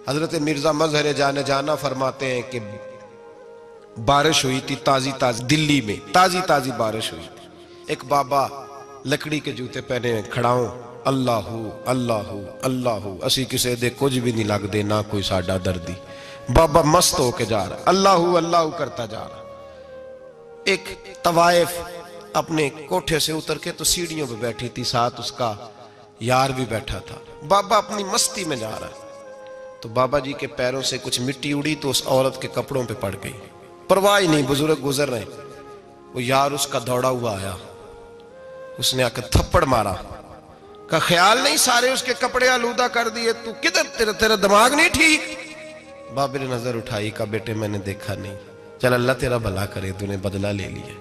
حضرت مرزا مظہر جان جانا فرماتے ہیں کہ بارش ہوئی تھی تازی تازی، دلی میں تازی تازی بارش ہوئی تھی. ایک بابا لکڑی کے جوتے پہنے کھڑا ہوں، اللہ اللہ اللہ، اسی کسے دے کچھ بھی نہیں لگ دے، نہ کوئی ساڈا دردی. بابا مست ہو کے جا رہا، اللہ اللہ کرتا جا رہا. ایک طوائف اپنے کوٹھے سے اتر کے تو سیڑھیوں پہ بیٹھی تھی، ساتھ اس کا یار بھی بیٹھا تھا. بابا اپنی مستی میں جا رہا، تو بابا جی کے پیروں سے کچھ مٹی اڑی تو اس عورت کے کپڑوں پہ پڑ گئی. پرواہ نہیں، بزرگ گزر رہے. وہ یار اس کا دوڑا ہوا آیا، اس نے آ کے تھپڑ مارا. کا خیال نہیں سارے اس کے کپڑے آلودہ کر دیے، تو کدھر تیرا دماغ نہیں ٹھیک؟ بابے نے نظر اٹھائی، کہا بیٹے میں نے دیکھا نہیں، چل اللہ تیرا بھلا کرے، تو نے بدلہ لے لیا.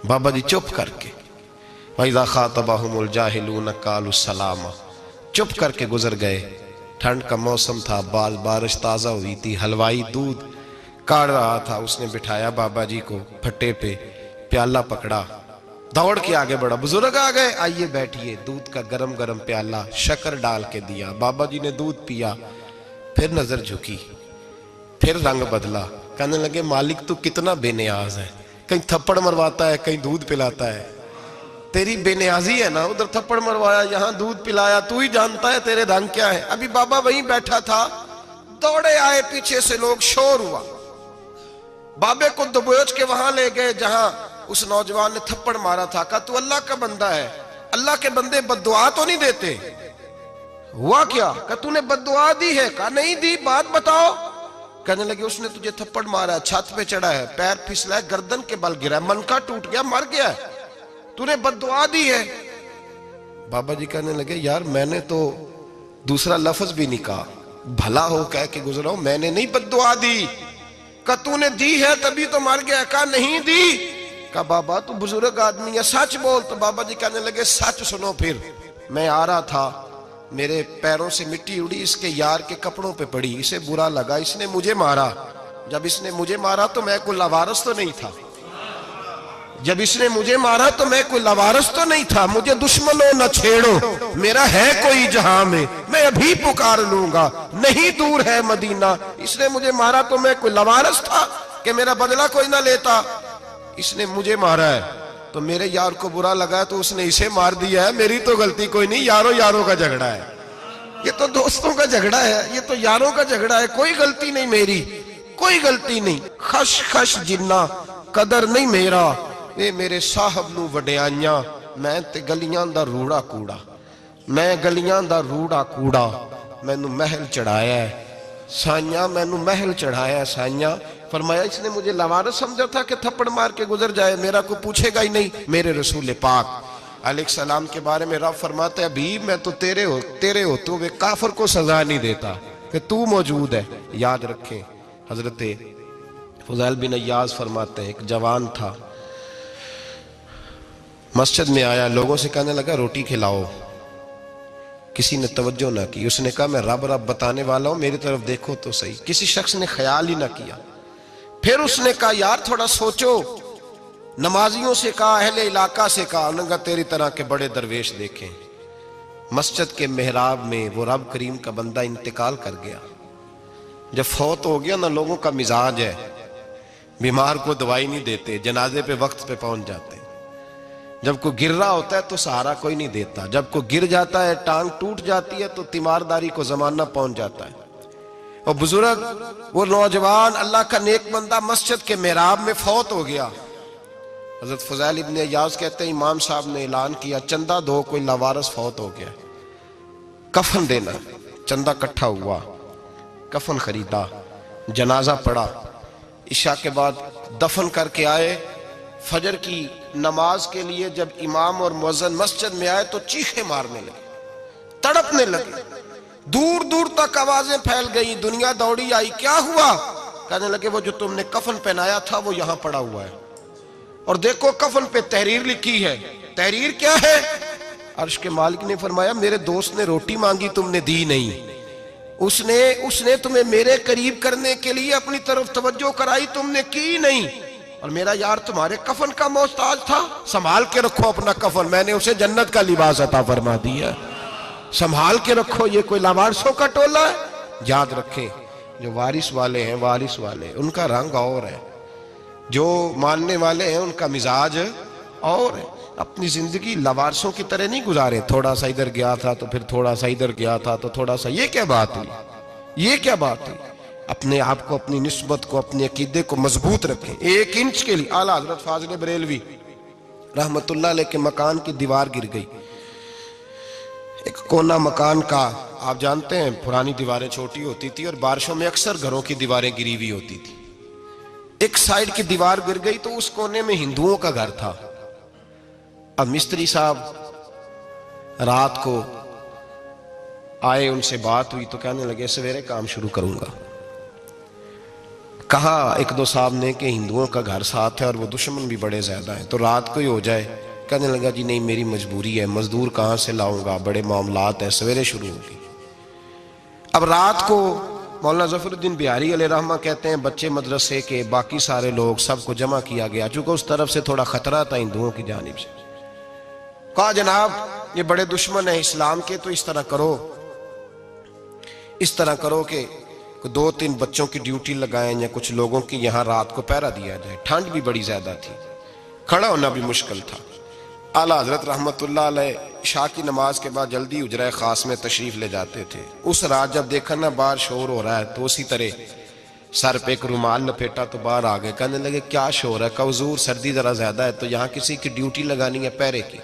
بابا جی چپ کر کے وَإِذَا خَاطَبَهُمُ الْجَاهِلُونَ قَالُوا السَّلَامَ، چپ کر کے گزر گئے. ٹھنڈ کا موسم تھا، بارش تازہ ہوئی تھی، حلوائی دودھ کاڑ رہا تھا. اس نے بٹھایا بابا جی کو پھٹے پہ، پیالہ پکڑا، دوڑ کے آگے بڑھا. بزرگ آ گئے، آئیے بیٹھیے. دودھ کا گرم گرم پیالہ شکر ڈال کے دیا. بابا جی نے دودھ پیا، پھر نظر جھکی، پھر رنگ بدلا. کہنے لگے مالک تو کتنا بے نیاز ہے، کہیں تھپڑ مرواتا ہے، کہیں دودھ پلاتا ہے. تیری بے نیازی ہے نا، ادھر تھپڑ مروایا، یہاں دودھ پلایا، تو ہی جانتا ہے تیرے رنگ کیا ہے. ابھی بابا وہیں بیٹھا تھا، دوڑے آئے پیچھے سے لوگ، شور ہوا. بابے کو دبوچ کے وہاں لے گئے جہاں اس نوجوان نے تھپڑ مارا تھا. کہا تو اللہ کا بندہ ہے، اللہ کے بندے بد دعا تو نہیں دیتے. ہوا کیا؟ کہا تو نے بد دعا دی ہے؟ کہا نہیں دی، بات بتاؤ. کہنے لگے اس نے تجھے تھپڑ مارا ہے، چھت پہ چڑھا ہے، پیر پھسلا ہے، گردن کے بل گرا ہے، منکا ٹوٹ گیا، مر گیا ہے، تو نے بد دعا دی ہے. بابا جی کہنے لگے یار میں نے تو دوسرا لفظ بھی نہیں کہا، بھلا ہو کہہ کے گزرا ہوں، میں نے نہیں بد دعا دی. کہا تو نے دی ہے تبھی تو مر گیا. کہا نہیں دی. کہا بابا تو بزرگ آدمی ہے، سچ بول. تو بابا جی کہنے لگے سچ سنو. پھر میں آ رہا تھا، میرے پیروں سے مٹی اڑی، اس کے یار کے کپڑوں پہ پڑی، اسے برا لگا، اس نے مجھے مارا. جب اس نے مجھے مارا تو میں کوئی لاوارث تو نہیں تھا، جب اس نے مجھے مارا تو میں کوئی لاوارث تو نہیں تھا. مجھے دشمنوں نہ چھیڑو، میرا ہے کوئی جہاں میں ابھی پکار لوں گا، نہیں دور ہے مدینہ. اس نے مجھے مارا تو میں کوئی لاوارث تھا کہ میرا بدلہ کوئی نہ لیتا. اس نے مجھے مارا ہے تو میرے یار کو برا لگا تو اس نے اسے مار دیا ہے، میری تو غلطی کوئی نہیں. یاروں کا جھگڑا ہے، یہ تو دوستوں کا جھگڑا ہے، یہ تو یاروں کا جھگڑا ہے، کوئی غلطی نہیں میری، کوئی غلطی نہیں. خش خش جنہ قدر نہیں میرا، اے میرے صاحب نو وڈیاں، میں تے گلیاں دا روڑا کوڑا، میں گلیاں دا روڑا کوڑا. میں نو محل چڑھایا ہے سائیاں، میں نو محل چڑھایا ہے سائیاں. فرمایا اس نے مجھے لاوارث سمجھا تھا کہ تھپڑ مار کے گزر جائے، میرا کوئی پوچھے گا ہی نہیں. میرے رسول پاک علیہ السلام کے بارے میں رب فرماتا ہے ابھی میں تو تیرے ہوتے ہوئے کافر کو سزا نہیں دیتا کہ تو موجود ہے. یاد رکھیں حضرت فضیل بن عیاض فرماتے ہیں ایک جوان تھا، مسجد میں آیا، لوگوں سے کہنے لگا روٹی کھلاؤ. کسی نے توجہ نہ کی. اس نے کہا میں رب بتانے والا ہوں، میری طرف دیکھو تو صحیح. کسی شخص نے خیال ہی نہ کیا. پھر اس نے کہا یار تھوڑا سوچو. نمازیوں سے کہا، اہل علاقہ سے کہا، انہوں نے کہا تیری طرح کے بڑے درویش دیکھیں. مسجد کے محراب میں وہ رب کریم کا بندہ انتقال کر گیا. جب فوت ہو گیا نا، لوگوں کا مزاج ہے، بیمار کو دوائی نہیں دیتے، جنازے پہ وقت پہ پہنچ جاتے. جب کوئی گر رہا ہوتا ہے تو سہارا کوئی نہیں دیتا، جب کوئی گر جاتا ہے، ٹانگ ٹوٹ جاتی ہے تو تیمارداری کو زمانہ پہنچ جاتا ہے. اور بزرگ وہ نوجوان اللہ کا نیک بندہ مسجد کے محراب میں فوت ہو گیا. حضرت فضیل ابن عیاض کہتے ہیں امام صاحب نے اعلان کیا چندہ دو، کوئی لاوارث فوت ہو گیا، کفن دینا. چندہ کٹھا ہوا، کفن خریدا، جنازہ پڑا. عشاء کے بعد دفن کر کے آئے. فجر کی نماز کے لیے جب امام اور مؤذن مسجد میں آئے تو چیخیں مارنے لگے، تڑپنے لگے. دور دور تک آوازیں پھیل گئی، دنیا دوڑی آئی. کیا ہوا؟ کہنے لگے وہ جو تم نے کفن پہنایا تھا وہ یہاں پڑا ہوا ہے، اور دیکھو کفن پہ تحریر لکھی ہے. تحریر کیا ہے؟ عرش کے مالک نے فرمایا میرے دوست نے روٹی مانگی تم نے دی نہیں، اس نے تمہیں میرے قریب کرنے کے لیے اپنی طرف توجہ کرائی، تم نے کی نہیں. اور میرا یار تمہارے کفن کا محتاج تھا، سنبھال کے رکھو اپنا کفن، میں نے اسے جنت کا لباس عطا فرما دیا، سنبھال کے رکھو. یہ کوئی لاوارثوں کا ٹولہ ہے؟ یاد رکھیں جو وارث والے ہیں، وارث والے ان کا رنگ اور ہے، جو ماننے والے ہیں ان کا مزاج اور ہے۔ اپنی زندگی لوارثوں کی طرح نہیں گزارے، تھوڑا سا ادھر گیا تھا تو پھر تھوڑا سا ادھر گیا تھا تو تھوڑا سا، یہ کیا بات ہوئی، یہ کیا بات ہوئی؟ اپنے آپ کو، اپنی نسبت کو، اپنے عقیدے کو مضبوط رکھیں۔ 1 انچ کے لیے اعلیٰ حضرت فاضل بریلوی رحمت اللہ علیہ کے مکان کی دیوار گر گئی، ایک کونا مکان کا، آپ جانتے ہیں پرانی دیواریں چھوٹی ہوتی تھی اور بارشوں میں اکثر گھروں کی دیواریں گری ہوئی ہوتی تھی، ایک سائیڈ کی دیوار گر گئی تو اس کونے میں ہندوؤں کا گھر تھا۔ اب مستری صاحب رات کو آئے، ان سے بات ہوئی تو کہنے لگے سویرے کام شروع کروں گا۔ کہا 1-2 صاحب نے کہ ہندوؤں کا گھر ساتھ ہے اور وہ دشمن بھی بڑے زیادہ ہیں، تو رات کو ہی ہو جائے۔ کہنے لگا جی نہیں، میری مجبوری ہے، مزدور کہاں سے لاؤں گا، بڑے معاملات ہیں، سویرے شروع ہوگی۔ اب رات کو مولانا ظفر الدین بہاری علیہ رحمہ کہتے ہیں بچے مدرسے کے، باقی سارے لوگ، سب کو جمع کیا گیا، چونکہ اس طرف سے تھوڑا خطرہ تھا ہندوؤں کی جانب سے۔ کہا جناب یہ بڑے دشمن ہیں اسلام کے، تو اس طرح کرو کہ 2-3 بچوں کی ڈیوٹی لگائیں یا کچھ لوگوں کی یہاں رات کو پہرا دیا جائے۔ ٹھنڈ بھی بڑی زیادہ تھی، کھڑا ہونا بھی مشکل تھا۔ اعلیٰ حضرت رحمت اللہ علیہ عشاء کی نماز کے بعد جلدی حجرہ خاص میں تشریف لے جاتے تھے۔ اس رات جب دیکھا نا باہر شور ہو رہا ہے تو اسی طرح سر پہ ایک رومال لپیٹا تو باہر آ گئے، کہنے لگے کیا شور ہے؟ کہا حضور سردی ذرا زیادہ ہے تو یہاں کسی کی ڈیوٹی لگانی ہے پہرے کی۔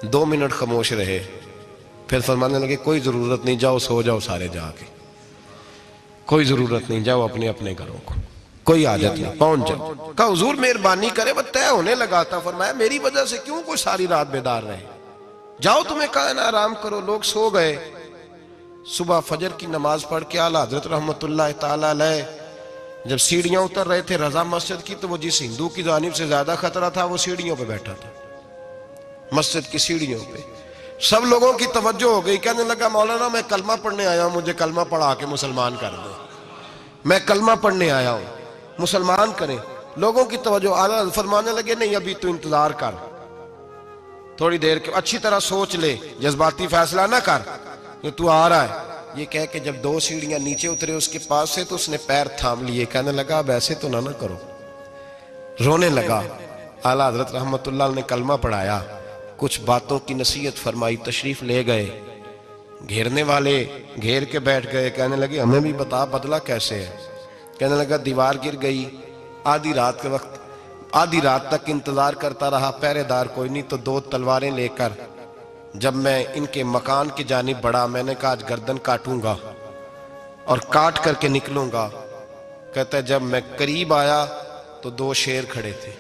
2 منٹ خاموش رہے، پھر فرمانے لگے کوئی ضرورت نہیں، جاؤ سو جاؤ سارے جا کے، کوئی ضرورت نہیں، جاؤ اپنے اپنے گھروں کو، کوئی حاجت نہیں، پہنچ جاؤ۔ کہا حضور مہربانی کرے، وہ طے ہونے لگا تھا۔ فرمایا میری وجہ سے کیوں کوئی ساری رات بیدار رہے، جاؤ تمہیں کہا نا آرام کرو۔ لوگ سو گئے۔ صبح فجر کی نماز پڑھ کے اعلیٰ حضرت رحمت اللہ تعالی علیہ جب سیڑھیاں اتر رہے تھے رضا مسجد کی، تو وہ جس ہندو کی جانب سے زیادہ خطرہ تھا وہ سیڑھیوں پہ بیٹھا تھا، مسجد کی سیڑھیوں پہ۔ سب لوگوں کی توجہ ہو گئی، کہنے لگا مولانا میں کلمہ پڑھنے آیا ہوں، مجھے کلمہ پڑھا کے مسلمان کر دو، میں کلمہ پڑھنے آیا ہوں، مسلمان کریں۔ لوگوں کی توجہ، اعلیٰ فرمانے لگے نہیں ابھی تو انتظار کر، تھوڑی دیر کے اچھی طرح سوچ لے، جذباتی فیصلہ نہ کر کہ تو آ رہا ہے۔ یہ کہہ کے جب 2 سیڑھیاں نیچے اترے اس کے پاس سے تو اس نے پیر تھام لیے، کہنے لگا اب ایسے تو نہ کرو، رونے لگا۔ اعلیٰ حضرت رحمت اللہ نے کلمہ پڑھایا، کچھ باتوں کی نصیحت فرمائی، تشریف لے گئے۔ گھیرنے والے گھیر کے بیٹھ گئے، کہنے لگے ہمیں بھی بتا بدلہ کیسے ہے۔ کہنے لگا دیوار گر گئی، آدھی رات کے وقت، آدھی رات تک انتظار کرتا رہا، پہرے دار کوئی نہیں، تو 2 تلواریں لے کر جب میں ان کے مکان کی جانب بڑھا، میں نے کہا آج گردن کاٹوں گا اور کاٹ کر کے نکلوں گا۔ کہتا ہے جب میں قریب آیا تو 2 شیر کھڑے تھے،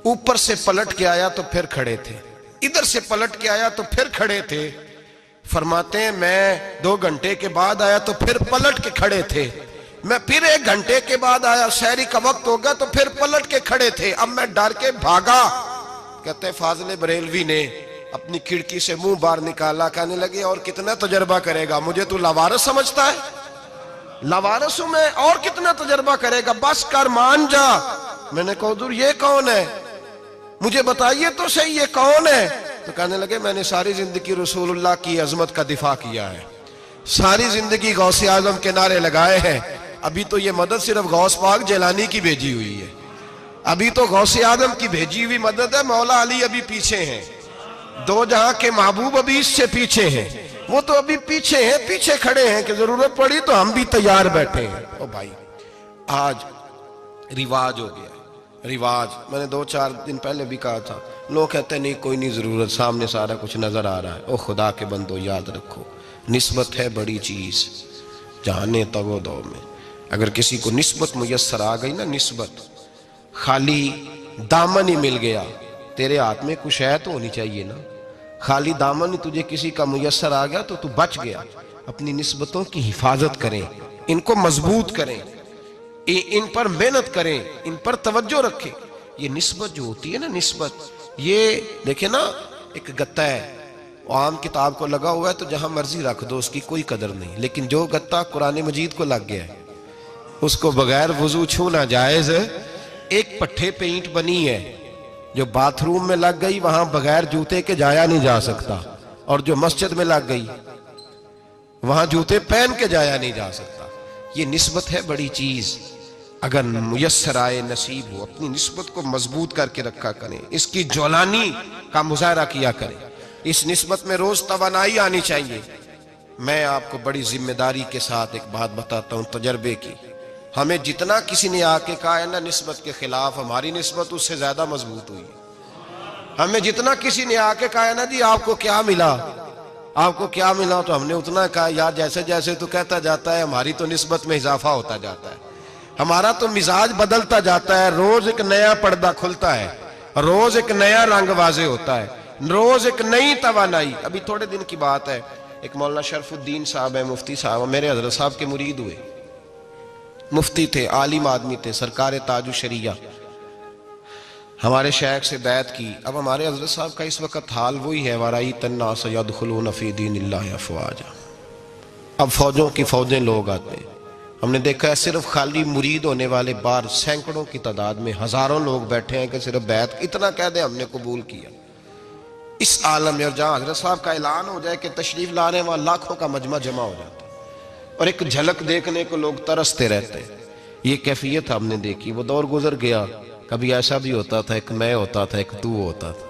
اوپر سے پلٹ کے آیا تو پھر کھڑے تھے، ادھر سے پلٹ کے آیا تو پھر کھڑے تھے۔ فرماتے ہیں میں 2 گھنٹے کے بعد آیا تو پھر پلٹ کے کھڑے تھے، میں پھر 1 گھنٹے کے بعد آیا، سحری کا وقت ہوگا تو پھر پلٹ کے کھڑے تھے، اب میں ڈر کے بھاگا۔ کہتے ہیں فاضل بریلوی نے اپنی کھڑکی سے منہ باہر نکالا، کہنے لگے اور کتنا تجربہ کرے گا، مجھے تو لاوارث سمجھتا ہے، لاوارث ہوں میں، اور کتنا تجربہ کرے گا، بس کر مان جا۔ میں نے کہا حضور یہ کون ہے، مجھے بتائیے تو صحیح یہ کون ہے۔ تو کہنے لگے میں نے ساری زندگی رسول اللہ کی عظمت کا دفاع کیا ہے، ساری زندگی غوث اعظم کے نعرے لگائے ہیں، ابھی تو یہ مدد صرف غوث پاک جیلانی کی بھیجی ہوئی ہے، ابھی تو غوث اعظم کی بھیجی ہوئی مدد ہے، مولا علی ابھی پیچھے ہیں، 2 جہاں کے محبوب ابھی اس سے پیچھے ہیں، وہ تو ابھی پیچھے ہیں، پیچھے کھڑے ہیں کہ ضرورت پڑی تو ہم بھی تیار بیٹھے ہیں۔ او بھائی آج رواج ہو گیا، رواج، میں نے 2-4 دن پہلے بھی کہا تھا، لوگ کہتے ہیں نہیں کوئی نہیں ضرورت، سامنے سارا کچھ نظر آ رہا ہے۔ او خدا کے بندو یاد رکھو، نسبت ہے بڑی چیز، جانے تگو دو میں، اگر کسی کو نسبت میسر آ گئی نا، نسبت، خالی دامن ہی مل گیا، تیرے ہاتھ میں کچھ ہے تو ہونی چاہیے نا، خالی دامن ہی تجھے کسی کا میسر آ گیا تو بچ گیا۔ اپنی نسبتوں کی حفاظت کریں، ان کو مضبوط کریں، ان پر محنت کریں، ان پر توجہ رکھیں۔ یہ نسبت جو ہوتی ہے نا، نسبت، یہ دیکھیں نا ایک گتہ ہے، عام کتاب کو لگا ہوا ہے تو جہاں مرضی رکھ دو، اس کی کوئی قدر نہیں، لیکن جو گتہ قرآن مجید کو لگ گیا ہے اس کو بغیر وضو چھونا جائز ہے۔ ایک پٹھے پہ اینٹ بنی ہے، جو باتھ روم میں لگ گئی وہاں بغیر جوتے کے جایا نہیں جا سکتا، اور جو مسجد میں لگ گئی وہاں جوتے پہن کے جایا نہیں جا سکتا. یہ نسبت ہے بڑی چیز. اگر میسر آئے نصیب ہو اپنی نسبت کو مضبوط کر کے رکھا کریں, اس کی جولانی کا مظاہرہ کیا کریں. اس نسبت میں روز توانائی آنی چاہیے. میں آپ کو بڑی ذمہ داری کے ساتھ ایک بات بتاتا ہوں تجربے کی. ہمیں جتنا کسی نے آ کے کہا ہے نا نسبت کے خلاف, ہماری نسبت اس سے زیادہ مضبوط ہوئی. ہمیں جتنا کسی نے آ کے کہا ہے نا جی آپ کو کیا ملا, آپ کو کیا ملا, تو ہم نے اتنا کہا یار جیسے جیسے تو کہتا جاتا ہے ہماری تو نسبت میں اضافہ ہوتا جاتا ہے, ہمارا تو مزاج بدلتا جاتا ہے. روز ایک نیا پردہ کھلتا ہے, روز ایک نیا رنگ واضح ہوتا ہے, روز ایک نئی توانائی. ابھی تھوڑے دن کی بات ہے, ایک مولانا شرف الدین صاحب ہے, مفتی صاحب, میرے حضرت صاحب کے مرید ہوئے. مفتی تھے, عالم آدمی تھے, سرکار تاج الشریعہ, ہمارے شیخ سے بیعت کی. اب ہمارے حضرت صاحب کا اس وقت حال وہی ہے وَرَأَيْتَ النَّاسَ يَدْخُلُونَ فِي دِينِ اللَّهِ أَفْوَاجًا. اب فوجوں کی فوجیں لوگ آتے ہیں. ہم نے دیکھا ہے صرف خالی مرید ہونے والے باہر سینکڑوں کی تعداد میں ہزاروں لوگ بیٹھے ہیں کہ صرف بیعت اتنا کہہ دیں ہم نے قبول کیا. اس عالم میں اور جہاں حضرت صاحب کا اعلان ہو جائے کہ تشریف لا رہے ہیں وہاں لاکھوں کا مجمع جمع ہو جاتا ہے اور ایک جھلک دیکھنے کو لوگ ترستے رہتے ہیں. یہ کیفیت ہم نے دیکھی. وہ دور گزر گیا. کبھی ایسا بھی ہوتا تھا ایک میں ہوتا تھا, ایک تو ہوتا تھا,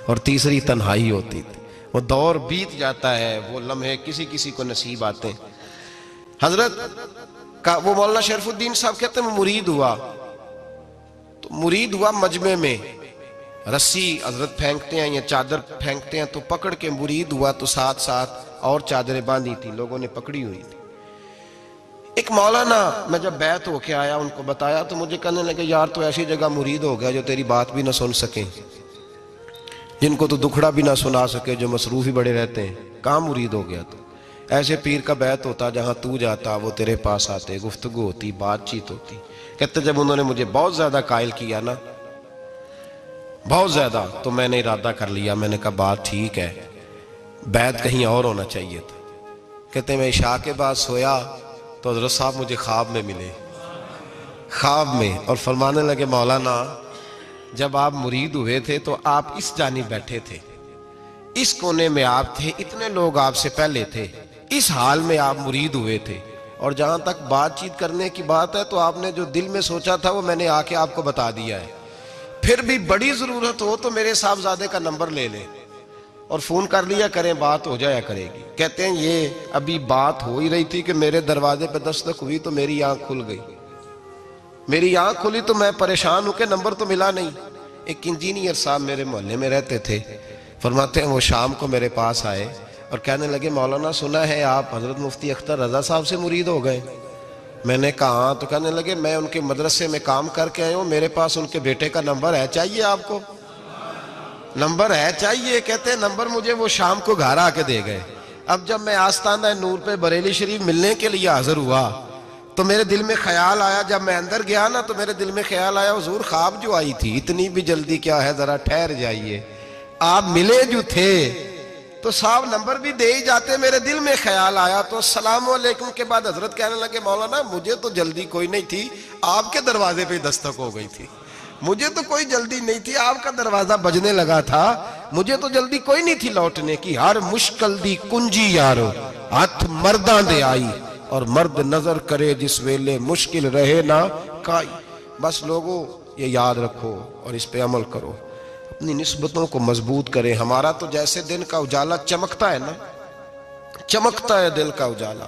اور تیسری تنہائی ہوتی تھی. وہ دور بیت جاتا ہے, وہ لمحے کسی کسی کو نصیب آتے ہیں. حضرت کا وہ مولانا شرف الدین صاحب کہتے ہیں مرید ہوا, تو مرید ہوا مجمع میں, رسی حضرت پھینکتے ہیں یا چادر پھینکتے ہیں تو پکڑ کے مرید ہوا, تو ساتھ ساتھ اور چادریں باندھی تھی, لوگوں نے پکڑی ہوئی تھی. ایک مولانا, میں جب بیعت ہو کے آیا ان کو بتایا تو مجھے کہنے لگے یار تو ایسی جگہ مرید ہو گیا جو تیری بات بھی نہ سن سکیں, جن کو تو دکھڑا بھی نہ سنا سکے, جو مصروف ہی بڑے رہتے ہیں. کہاں مرید ہو گیا تو؟ ایسے پیر کا بیعت ہوتا جہاں تو جاتا وہ تیرے پاس آتے, گفتگو ہوتی, بات چیت ہوتی. کہتے جب انہوں نے مجھے بہت زیادہ قائل کیا نا, بہت زیادہ, تو میں نے ارادہ کر لیا. میں نے کہا بات ٹھیک ہے, بیعت کہیں اور ہونا چاہیے تھا. کہتے میں عشاء کے بعد سویا تو حضرت صاحب مجھے خواب میں ملے, خواب میں, اور فرمانے لگے مولانا جب آپ مرید ہوئے تھے تو آپ اس جانب بیٹھے تھے, اس کونے میں آپ تھے, اتنے لوگ آپ سے پہلے تھے, اس حال میں آپ مرید ہوئے تھے, اور جہاں تک بات چیت کرنے کی بات ہے تو آپ نے جو دل میں سوچا تھا وہ میں نے آ کے آپ کو بتا دیا ہے. پھر بھی بڑی ضرورت ہو تو میرے صاحبزادے کا نمبر لے لیں اور فون کر لیا کریں, بات ہو جایا کرے گی. کہتے ہیں یہ ابھی بات ہو ہی رہی تھی کہ میرے دروازے پہ دستک ہوئی تو میری آنکھ کھل گئی. میری آنکھ کھلی تو میں پریشان ہوں کہ نمبر تو ملا نہیں. ایک انجینئر صاحب میرے محلے میں رہتے تھے, فرماتے ہیں وہ شام کو میرے پاس آئے اور کہنے لگے مولانا سنا ہے آپ حضرت مفتی اختر رضا صاحب سے مرید ہو گئے. میں نے کہا ہاں. تو کہنے لگے میں ان کے مدرسے میں کام کر کے آئے ہوں, میرے پاس ان کے بیٹے کا نمبر ہے, چاہیے آپ کو؟ نمبر ہے چاہیے. کہتے ہیں نمبر مجھے وہ شام کو گھر آ کے دے گئے. اب جب میں آستانہ نور پہ بریلی شریف ملنے کے لیے حاضر ہوا تو میرے دل میں خیال آیا, جب میں اندر گیا نا تو میرے دل میں خیال آیا حضور خواب جو آئی تھی اتنی بھی جلدی کیا ہے, ذرا ٹھہر جائیے, آپ ملے جو تھے تو صاحب نمبر بھی دے ہی جاتے. میرے دل میں خیال آیا تو السلام علیکم کے بعد حضرت کہنے لگے مولانا مجھے تو جلدی کوئی نہیں تھی, آپ کے دروازے پہ دستک ہو گئی تھی. مجھے تو کوئی جلدی نہیں تھی, آپ کا دروازہ بجنے لگا تھا, مجھے تو جلدی کوئی نہیں تھی لوٹنے کی. ہر مشکل دی کنجی یارو ہاتھ مرداں دے آئی, اور مرد نظر کرے جس ویلے مشکل رہے نہ کائی. بس لوگوں یہ یاد رکھو اور اس پہ عمل کرو, اپنی نسبتوں کو مضبوط کریں. ہمارا تو جیسے دن کا اجالا چمکتا ہے نا, چمکتا ہے دل کا اجالا,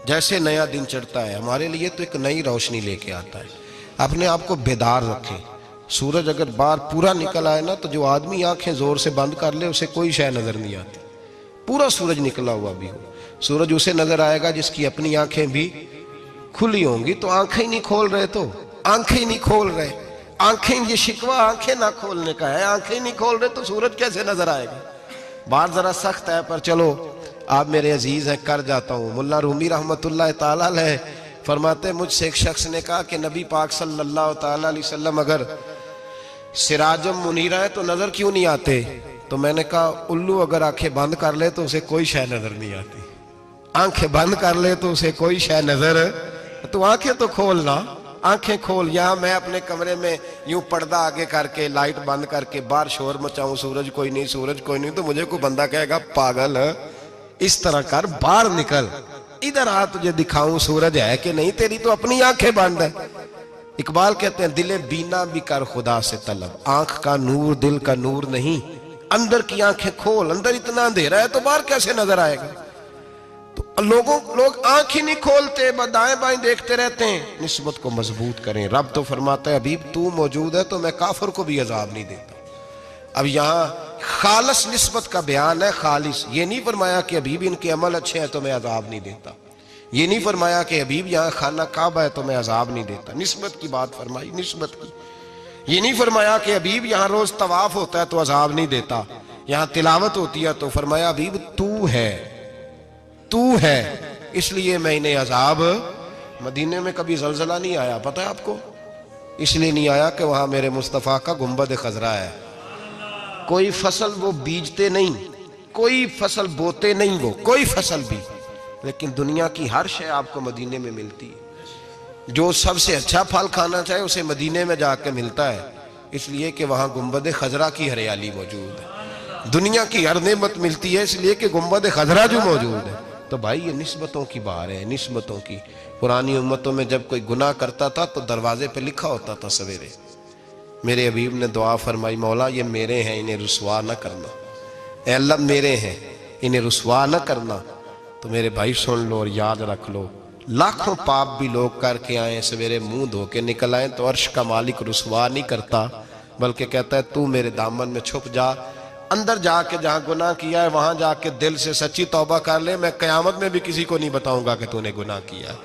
جیسے نیا دن چڑھتا ہے ہمارے لیے تو ایک نئی روشنی لے کے آتا ہے. اپنے آپ کو بیدار رکھیں. سورج اگر باہر پورا نکل آئے نا تو جو آدمی آنکھیں زور سے بند کر لے اسے کوئی شے نظر نہیں آتی. پورا سورج نکلا ہوا بھی ہو, سورج اسے نظر آئے گا جس کی اپنی آنکھیں بھی کھلی ہوں گی. تو آنکھیں نہیں کھول رہے, تو آنکھیں نہیں کھول رہے, آنکھیں, یہ شکوہ آنکھیں نہ کھولنے کا ہے. آنکھیں نہیں کھول رہے تو سورج کیسے نظر آئے گا؟ بات ذرا سخت ہے پر چلو آپ میرے عزیز ہیں, کر جاتا ہوں. ملا رومی رحمت اللہ تعالیٰ علیہ فرماتے مجھ سے ایک شخص نے کہا کہ نبی پاک صلی اللہ تعالیٰ علیہ وسلم اگر سراجم منیرہ ہے تو نظر کیوں نہیں آتے؟ تو میں نے کہا الو اگر آنکھیں بند کر لے تو اسے کوئی شے نظر نہیں آتی. آنکھیں بند کر لے تو اسے کوئی شے نظر, تو آنکھیں تو کھولنا, آنکھیں کھول. یہاں میں اپنے کمرے میں یوں پردہ آگے کر کے لائٹ بند کر کے باہر شور مچاؤں, سورج کوئی نہیں, سورج کوئی نہیں, تو مجھے کوئی بندہ کہے گا پاگل, اس طرح کر, باہر نکل, ادھر آ تجھے دکھاؤں سورج ہے کہ نہیں، تیری تو اپنی آنکھیں بند ہے۔ اقبال کہتے ہیں دل بینا بھی کر خدا سے طلب، آنکھ کا نور دل کا نور نہیں، اندر کی آنکھیں کھول، اندر اتنا اندھیرا ہے تو باہر کیسے نظر آئے گا؟ تو لوگ آنکھ ہی نہیں کھولتے، دائیں بائیں دیکھتے رہتے ہیں۔ نسبت کو مضبوط کریں۔ رب تو فرماتا ہے حبیب تو موجود ہے تو میں کافر کو بھی عذاب نہیں دیتا۔ اب یہاں خالص نسبت کا بیان ہے، خالص، یہ نہیں فرمایا کہ حبیب ان کے عمل اچھے ہیں تو میں عذاب نہیں دیتا، یہ نہیں فرمایا کہ حبیب یہاں خانہ کعبہ ہے تو میں عذاب نہیں دیتا، نسبت کی بات فرمائی، نسبت کی۔ یہ نہیں فرمایا کہ حبیب یہاں روز طواف ہوتا ہے تو عذاب نہیں دیتا، یہاں تلاوت ہوتی ہے تو فرمایا حبیب تو ہے اس لیے میں انہیں عذاب۔ مدینے میں کبھی زلزلہ نہیں آیا، پتہ ہے آپ کو؟ اس لیے نہیں آیا کہ وہاں میرے مصطفیٰ کا گنبد خضرا ہے۔ کوئی فصل وہ بیجتے نہیں، کوئی فصل بوتے نہیں، وہ کوئی فصل بھی، لیکن دنیا کی ہر شے آپ کو مدینے میں ملتی ہے۔ جو سب سے اچھا پھل کھانا چاہے اسے مدینے میں جا کے ملتا ہے، اس لیے کہ وہاں گنبد خضرا کی ہریالی موجود ہے۔ دنیا کی ہر نعمت ملتی ہے اس لیے کہ گنبد خضرا جو موجود ہے۔ تو بھائی یہ نسبتوں کی بار ہے، نسبتوں کی۔ پرانی امتوں میں جب کوئی گناہ کرتا تھا تو دروازے پہ لکھا ہوتا تھا سویرے، میرے حبیب نے دعا فرمائی مولا یہ میرے ہیں انہیں رسوا نہ کرنا، اے اللہ میرے ہیں انہیں رسوا نہ کرنا۔ تو میرے بھائی سن لو اور یاد رکھ لو، لاکھوں پاپ بھی لوگ کر کے آئیں، سویرے منہ دھو کے نکل آئیں تو عرش کا مالک رسوا نہیں کرتا، بلکہ کہتا ہے تو میرے دامن میں چھپ جا، اندر جا کے جہاں گناہ کیا ہے وہاں جا کے دل سے سچی توبہ کر لے، میں قیامت میں بھی کسی کو نہیں بتاؤں گا کہ تو نے گناہ کیا ہے۔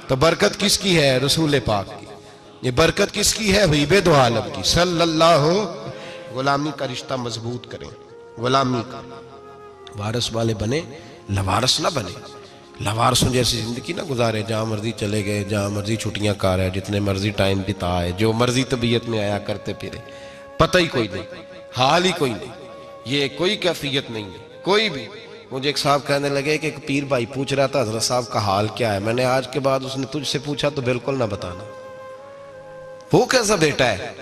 تو برکت کس کی ہے؟ رسول پاک کی۔ یہ برکت کس کی ہے؟ حبیب دو عالم کی صلی اللہ۔ غلامی کا رشتہ مضبوط کریں، غلامی کا، وارث والے بنے، لوارث نہ بنے۔ لوارثوں جیسی زندگی نہ گزارے، جہاں مرضی چلے گئے، جہاں مرضی چھٹیاں کار ہے، جتنے مرضی ٹائم بتا ہے، جو مرضی طبیعت میں آیا کرتے پھرے، پتہ ہی کوئی نہیں، حال ہی کوئی نہیں، یہ کوئی کیفیت نہیں ہے کوئی بھی۔ مجھے ایک صاحب کہنے لگے کہ ایک پیر بھائی پوچھ رہا تھا حضرت صاحب کا حال کیا ہے، میں نے آج کے بعد اس نے تجھ سے پوچھا تو بالکل نہ بتانا۔ وہ کیسا بیٹا ہے،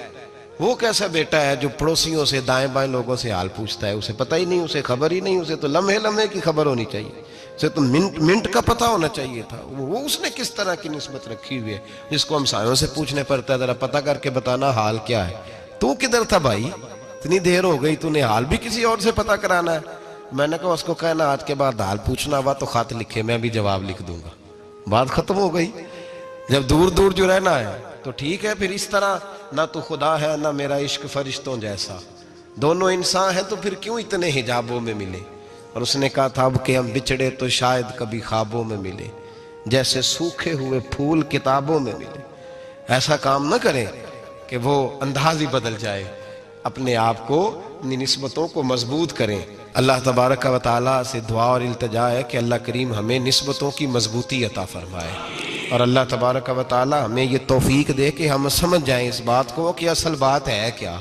وہ کیسا بیٹا ہے جو پڑوسیوں سے دائیں بائیں لوگوں سے حال پوچھتا ہے، اسے پتہ ہی نہیں، اسے خبر ہی نہیں، اسے تو لمحے لمحے کی خبر ہونی چاہیے، اسے تو منٹ منٹ کا پتہ ہونا چاہیے تھا۔ وہ اس نے کس طرح کی نسبت رکھی ہوئی ہے جس کو ہم سایوں سے پوچھنے پڑتا ہے ذرا پتہ کر کے بتانا حال کیا ہے۔ تو کدھر تھا بھائی، اتنی دیر ہو گئی، تو نے حال بھی کسی اور سے پتہ کرانا ہے؟ میں نے کہا اس کو کہنا آج کے بعد حال پوچھنا ہوا تو خط لکھے، میں بھی جواب لکھ دوں گا، بات ختم ہو گئی۔ جب دور دور جو رہنا ہے تو ٹھیک ہے، پھر اس طرح نہ تو خدا ہے نہ میرا عشق فرشتوں جیسا، دونوں انسان ہیں تو پھر کیوں اتنے حجابوں میں ملے؟ اور اس نے کہا تھا اب کہ ہم بچھڑے تو شاید کبھی خوابوں میں ملے، جیسے سوکھے ہوئے پھول کتابوں میں ملے۔ ایسا کام نہ کریں کہ وہ انداز ہی بدل جائے، اپنے آپ کو، اپنی نسبتوں کو مضبوط کریں۔ اللہ تبارک و تعالیٰ سے دعا اور التجا ہے کہ اللہ کریم ہمیں نسبتوں کی مضبوطی عطا فرمائے، اور اللہ تبارک و تعالیٰ ہمیں یہ توفیق دے کہ ہم سمجھ جائیں اس بات کو کہ اصل بات ہے کیا،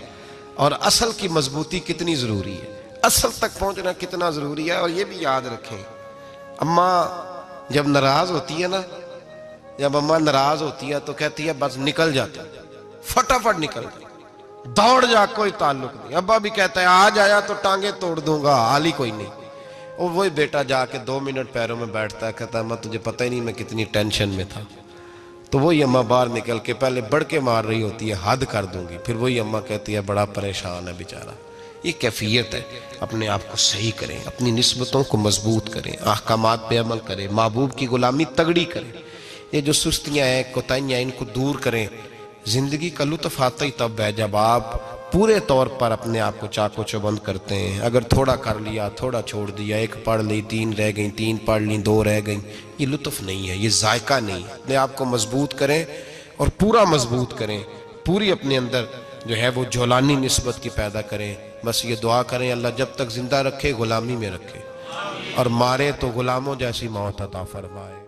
اور اصل کی مضبوطی کتنی ضروری ہے، اصل تک پہنچنا کتنا ضروری ہے۔ اور یہ بھی یاد رکھیں، اماں جب ناراض ہوتی ہے نا، جب اماں ناراض ہوتی ہے تو کہتی ہے بس نکل جاتا، فٹافٹ نکل جاتا، دوڑ جا، کوئی تعلق نہیں۔ ابا بھی کہتا ہے آج آیا تو ٹانگیں توڑ دوں گا، حال ہی کوئی نہیں۔ اور وہی بیٹا جا کے 2 منٹ پیروں میں بیٹھتا ہے، کہتا ہے اماں تجھے پتہ ہی نہیں میں کتنی ٹینشن میں تھا۔ تو وہی اماں باہر نکل کے پہلے بڑھ کے مار رہی ہوتی ہے حد کر دوں گی، پھر وہی اماں کہتی ہے بڑا پریشان ہے بیچارہ۔ یہ کیفیت ہے، اپنے آپ کو صحیح کریں، اپنی نسبتوں کو مضبوط کریں، احکامات پہ عمل کریں، محبوب کی غلامی تگڑی کریں۔ یہ جو سستیاں ہیں، کوتاہیاں، ان کو دور کریں۔ زندگی کا لطف آتا ہی تب ہے جب آپ پورے طور پر اپنے آپ کو چاق و چوبند کرتے ہیں۔ اگر تھوڑا کر لیا، تھوڑا چھوڑ دیا، 1 پڑھ لی، 3 رہ گئیں، 3 پڑھ لیں، 2 رہ گئیں، یہ لطف نہیں ہے، یہ ذائقہ نہیں ہے۔ اپنے آپ کو مضبوط کریں اور پورا مضبوط کریں، پوری اپنے اندر جو ہے وہ جولانی نسبت کی پیدا کریں۔ بس یہ دعا کریں اللہ جب تک زندہ رکھے غلامی میں رکھے، اور مارے تو غلاموں جیسی موت عطا فرمائے۔